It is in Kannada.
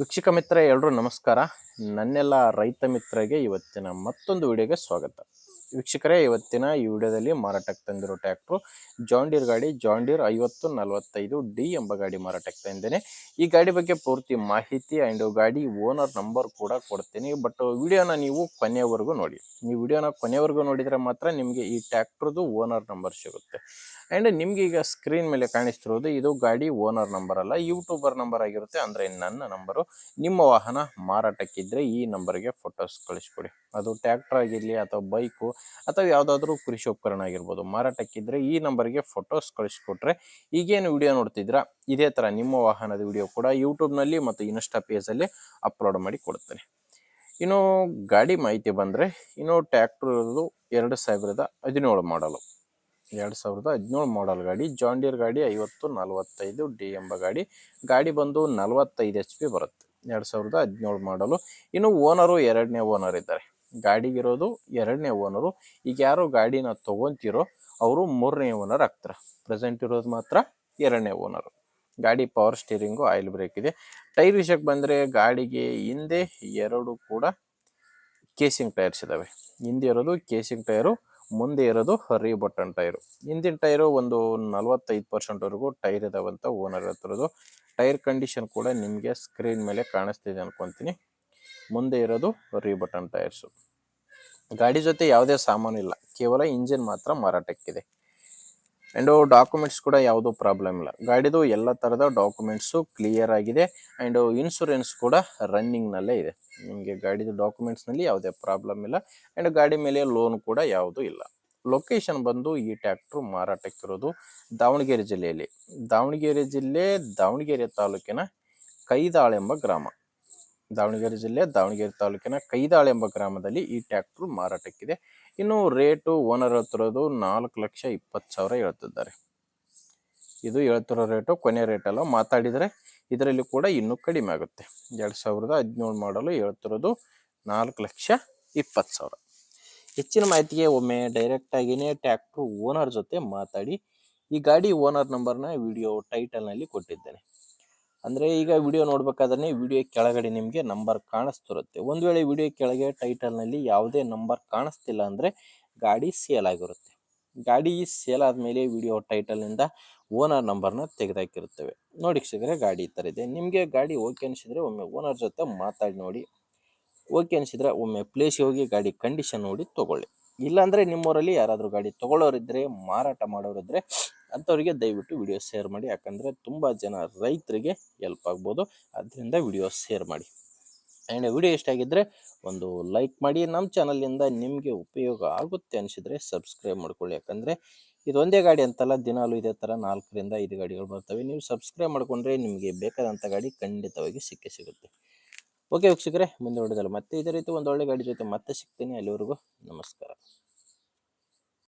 ವೀಕ್ಷಕ ಮಿತ್ರ ಎಲ್ಲರೂ ನಮಸ್ಕಾರ. ನನ್ನೆಲ್ಲ ರೈತ ಮಿತ್ರರಿಗೆ ಇವತ್ತಿನ ಮತ್ತೊಂದು ವಿಡಿಯೋಗೆ ಸ್ವಾಗತ. ವೀಕ್ಷಕರೇ, ಇವತ್ತಿನ ಈ ವಿಡಿಯೋದಲ್ಲಿ ಮಾರಾಟಕ್ಕೆ ತಂದಿರೋ ಟ್ರ್ಯಾಕ್ಟ್ರು ಜಾಂಡೀರ್ ಗಾಡಿ ಜಾಂಡೀರ್ 5045D ಎಂಬ ಗಾಡಿ ಮಾರಾಟಕ್ಕೆ ತಂದೇನೆ. ಈ ಗಾಡಿ ಬಗ್ಗೆ ಪೂರ್ತಿ ಮಾಹಿತಿ ಆ್ಯಂಡ್ ಗಾಡಿ ಓನರ್ ನಂಬರ್ ಕೂಡ ಕೊಡ್ತೀನಿ. ಬಟ್ ವಿಡಿಯೋನ ನೀವು ಕೊನೆಯವರೆಗೂ ನೋಡಿ. ನೀವು ವಿಡಿಯೋನ ಕೊನೆಯವರೆಗೂ ನೋಡಿದರೆ ಮಾತ್ರ ನಿಮಗೆ ಈ ಟ್ರ್ಯಾಕ್ಟ್ರದ್ದು ಓನರ್ ನಂಬರ್ ಸಿಗುತ್ತೆ. ಆ್ಯಂಡ್ ನಿಮ್ಗೆ ಈಗ ಸ್ಕ್ರೀನ್ ಮೇಲೆ ಕಾಣಿಸ್ತಿರೋದು ಇದು ಗಾಡಿ ಓನರ್ ನಂಬರ್ ಅಲ್ಲ, ಯೂಟ್ಯೂಬರ್ ನಂಬರ್ ಆಗಿರುತ್ತೆ. ಅಂದರೆ ನನ್ನ ನಂಬರು. ನಿಮ್ಮ ವಾಹನ ಮಾರಾಟಕ್ಕಿದ್ರೆ ಈ ನಂಬರ್ಗೆ ಫೋಟೋಸ್ ಕಳಿಸ್ಕೊಡಿ. ಅದು ಟ್ರ್ಯಾಕ್ಟರ್ ಆಗಿರಲಿ ಅಥವಾ ಬೈಕು ಅಥವಾ ಯಾವುದಾದ್ರೂ ಕೃಷಿ ಉಪಕರಣ ಆಗಿರ್ಬೋದು, ಮಾರಾಟಕ್ಕಿದ್ರೆ ಈ ನಂಬರ್ಗೆ ಫೋಟೋಸ್ ಕಳಿಸ್ಕೊಟ್ರೆ ಈಗೇನು ವಿಡಿಯೋ ನೋಡ್ತಿದ್ದೀರಾ ಇದೇ ಥರ ನಿಮ್ಮ ವಾಹನದ ವಿಡಿಯೋ ಕೂಡ ಯೂಟ್ಯೂಬ್ನಲ್ಲಿ ಮತ್ತು ಇನ್ಸ್ಟಾ ಪೇಜಲ್ಲಿ ಅಪ್ಲೋಡ್ ಮಾಡಿ ಕೊಡ್ತೇನೆ. ಇನ್ನು ಗಾಡಿ ಮಾಹಿತಿ ಬಂದರೆ, ಇನ್ನು ಟ್ರ್ಯಾಕ್ಟರ್ ಇರೋದು 2017 ಮಾಡಲು. 2017 ಮಾಡಲ್ ಗಾಡಿ ಜಾಂಡೀರ್ ಗಾಡಿ 5045D ಎಂಬ ಗಾಡಿ ಬಂದು 45 HP ಬರುತ್ತೆ. 2017 ಮಾಡಲು. ಇನ್ನು ಓನರು ಎರಡನೇ ಓನರ್ ಇದ್ದಾರೆ. ಗಾಡಿಗಿರೋದು ಎರಡನೇ ಓನರು. ಈಗ ಯಾರು ಗಾಡಿನ ತೊಗೊತಿರೋ ಅವರು ಮೂರನೇ ಓನರ್ ಆಗ್ತಾರೆ. ಪ್ರೆಸೆಂಟ್ ಇರೋದು ಮಾತ್ರ ಎರಡನೇ ಓನರು. ಗಾಡಿ ಪವರ್ ಸ್ಟೀರಿಂಗು, ಆಯಿಲ್ ಬ್ರೇಕ್ ಇದೆ. ಟೈರ್ ವಿಷಯಕ್ಕೆ ಬಂದರೆ ಗಾಡಿಗೆ ಹಿಂದೆ ಎರಡು ಕೂಡ ಕೇಸಿಂಗ್ ಟೈರ್ಸ್ ಇದ್ದಾವೆ. ಹಿಂದೆ ಇರೋದು ಕೇಸಿಂಗ್ ಟೈರು, ಮುಂದೆ ಇರೋದು ರೀಬಟನ್ ಟೈರು. ಹಿಂದಿನ ಟೈರು ಒಂದು 45%ವರೆಗೂ ಟೈರ್ ಇದಾವಂತ ಓನರ್ ಹತ್ತಿರೋದು. ಟೈರ್ ಕಂಡೀಷನ್ ಕೂಡ ನಿಮಗೆ ಸ್ಕ್ರೀನ್ ಮೇಲೆ ಕಾಣಿಸ್ತಿದೆ ಅನ್ಕೊತೀನಿ. ಮುಂದೆ ಇರೋದು ರೀಬಟನ್ ಟೈರ್ಸು. ಗಾಡಿ ಜೊತೆ ಯಾವುದೇ ಸಾಮಾನು ಇಲ್ಲ, ಕೇವಲ ಇಂಜಿನ್ ಮಾತ್ರ ಮಾರಾಟಕ್ಕಿದೆ. ಆ್ಯಂಡು ಡಾಕ್ಯುಮೆಂಟ್ಸ್ ಕೂಡ ಯಾವುದೂ ಪ್ರಾಬ್ಲಮ್ ಇಲ್ಲ. ಗಾಡಿದು ಎಲ್ಲ ಥರದ ಡಾಕ್ಯುಮೆಂಟ್ಸು ಕ್ಲಿಯರ್ ಆಗಿದೆ. ಆ್ಯಂಡು ಇನ್ಶೂರೆನ್ಸ್ ಕೂಡ ರನ್ನಿಂಗ್ನಲ್ಲೇ ಇದೆ. ನಿಮಗೆ ಗಾಡಿದು ಡಾಕ್ಯುಮೆಂಟ್ಸ್ನಲ್ಲಿ ಯಾವುದೇ ಪ್ರಾಬ್ಲಮ್ ಇಲ್ಲ. ಆ್ಯಂಡ್ ಗಾಡಿ ಮೇಲೆ ಲೋನ್ ಕೂಡ ಯಾವುದೂ ಇಲ್ಲ. ಲೊಕೇಶನ್ ಬಂದು ಈ ಟ್ರ್ಯಾಕ್ಟ್ರು ಮಾರಾಟಕ್ಕಿರೋದು ದಾವಣಗೆರೆ ಜಿಲ್ಲೆಯಲ್ಲಿ. ದಾವಣಗೆರೆ ಜಿಲ್ಲೆ ದಾವಣಗೆರೆ ತಾಲೂಕಿನ ಕೈದಾಳ ಎಂಬ ಗ್ರಾಮ. ದಾವಣಗೆರೆ ಜಿಲ್ಲೆ ದಾವಣಗೆರೆ ತಾಲೂಕಿನ ಕೈದಾಳ ಎಂಬ ಗ್ರಾಮದಲ್ಲಿ ಈ ಟ್ರ್ಯಾಕ್ಟ್ರು ಮಾರಾಟಕ್ಕಿದೆ. ಇನ್ನು ರೇಟು ಓನರ್ ಹತ್ತಿರೋದು 4,20,000 ಹೇಳ್ತಿದ್ದಾರೆ. ಇದು ಹೇಳ್ತಿರೋ ರೇಟು ಕೊನೆ ರೇಟಲ್ಲ, ಮಾತಾಡಿದರೆ ಇದರಲ್ಲಿ ಕೂಡ ಇನ್ನೂ ಕಡಿಮೆ ಆಗುತ್ತೆ. 2017 ಮಾಡಲು ಹೇಳ್ತಿರೋದು 4,20,000. ಹೆಚ್ಚಿನ ಮಾಹಿತಿಗೆ ಒಮ್ಮೆ ಡೈರೆಕ್ಟಾಗಿಯೇ ಟ್ರ್ಯಾಕ್ಟ್ರು ಓನರ್ ಜೊತೆ ಮಾತಾಡಿ. ಈ ಗಾಡಿ ಓನರ್ ನಂಬರ್ನ ವಿಡಿಯೋ ಟೈಟಲ್ನಲ್ಲಿ ಕೊಟ್ಟಿದ್ದೇನೆ. ಅಂದರೆ ಈಗ ವಿಡಿಯೋ ನೋಡ್ಬೇಕಾದ್ರೆ ವಿಡಿಯೋ ಕೆಳಗಡೆ ನಿಮಗೆ ನಂಬರ್ ಕಾಣಿಸ್ತಿರುತ್ತೆ. ಒಂದು ವೇಳೆ ವಿಡಿಯೋ ಕೆಳಗೆ ಟೈಟಲ್ನಲ್ಲಿ ಯಾವುದೇ ನಂಬರ್ ಕಾಣಿಸ್ತಿಲ್ಲ ಅಂದರೆ ಗಾಡಿ ಸೇಲ್ ಆಗಿರುತ್ತೆ. ಗಾಡಿ ಸೇಲ್ ಆದಮೇಲೆ ವಿಡಿಯೋ ಟೈಟಲ್ನಿಂದ ಓನರ್ ನಂಬರ್ನ ತೆಗೆದಾಕಿರುತ್ತೇವೆ. ನೋಡಿ ಸಿಗರೆ ಗಾಡಿ ಈ ಥರ ಇದೆ. ನಿಮಗೆ ಗಾಡಿ ಓಕೆ ಅನಿಸಿದರೆ ಒಮ್ಮೆ ಓನರ್ ಜೊತೆ ಮಾತಾಡಿ ನೋಡಿ. ಓಕೆ ಅನಿಸಿದರೆ ಒಮ್ಮೆ ಪ್ಲೇಸ್ಗೆ ಹೋಗಿ ಗಾಡಿ ಕಂಡೀಷನ್ ನೋಡಿ ತೊಗೊಳ್ಳಿ. ಇಲ್ಲಾಂದರೆ ನಿಮ್ಮೂರಲ್ಲಿ ಯಾರಾದರೂ ಗಾಡಿ ತೊಗೊಳ್ಳೋರಿದ್ದರೆ, ಮಾರಾಟ ಮಾಡೋರಿದ್ದರೆ ಅಂಥವ್ರಿಗೆ ದಯವಿಟ್ಟು ವಿಡಿಯೋ ಶೇರ್ ಮಾಡಿ. ಯಾಕಂದರೆ ತುಂಬ ಜನ ರೈತರಿಗೆ ಹೆಲ್ಪ್ ಆಗ್ಬೋದು. ಅದರಿಂದ ವಿಡಿಯೋ ಶೇರ್ ಮಾಡಿ. ಆ್ಯಂಡ್ ವಿಡಿಯೋ ಇಷ್ಟ ಆಗಿದ್ದರೆ ಒಂದು ಲೈಕ್ ಮಾಡಿ. ನಮ್ಮ ಚಾನಲಿಂದ ನಿಮಗೆ ಉಪಯೋಗ ಆಗುತ್ತೆ ಅನಿಸಿದರೆ ಸಬ್ಸ್ಕ್ರೈಬ್ ಮಾಡ್ಕೊಳ್ಳಿ. ಯಾಕಂದರೆ ಇದೊಂದೇ ಗಾಡಿ ಅಂತಲ್ಲ, ದಿನಾಲೂ ಇದೇ ಥರ 4ರಿಂದ 5 ಗಾಡಿಗಳು ಬರ್ತವೆ. ನೀವು ಸಬ್ಸ್ಕ್ರೈಬ್ ಮಾಡಿಕೊಂಡ್ರೆ ನಿಮಗೆ ಬೇಕಾದಂಥ ಗಾಡಿ ಖಂಡಿತವಾಗಿ ಸಿಗುತ್ತೆ. ಓಕೆ ವೀಕ್ಷಕರೇ, ಮುಂದೆ ನೋಡಿದಲ್ಲ ಮತ್ತೆ ಇದೇ ರೀತಿ ಒಂದು ಒಳ್ಳೆ ಗಾಡಿ ಜೊತೆ ಮತ್ತೆ ಸಿಗ್ತೀನಿ. ಅಲ್ಲಿವರೆಗೂ ನಮಸ್ಕಾರ.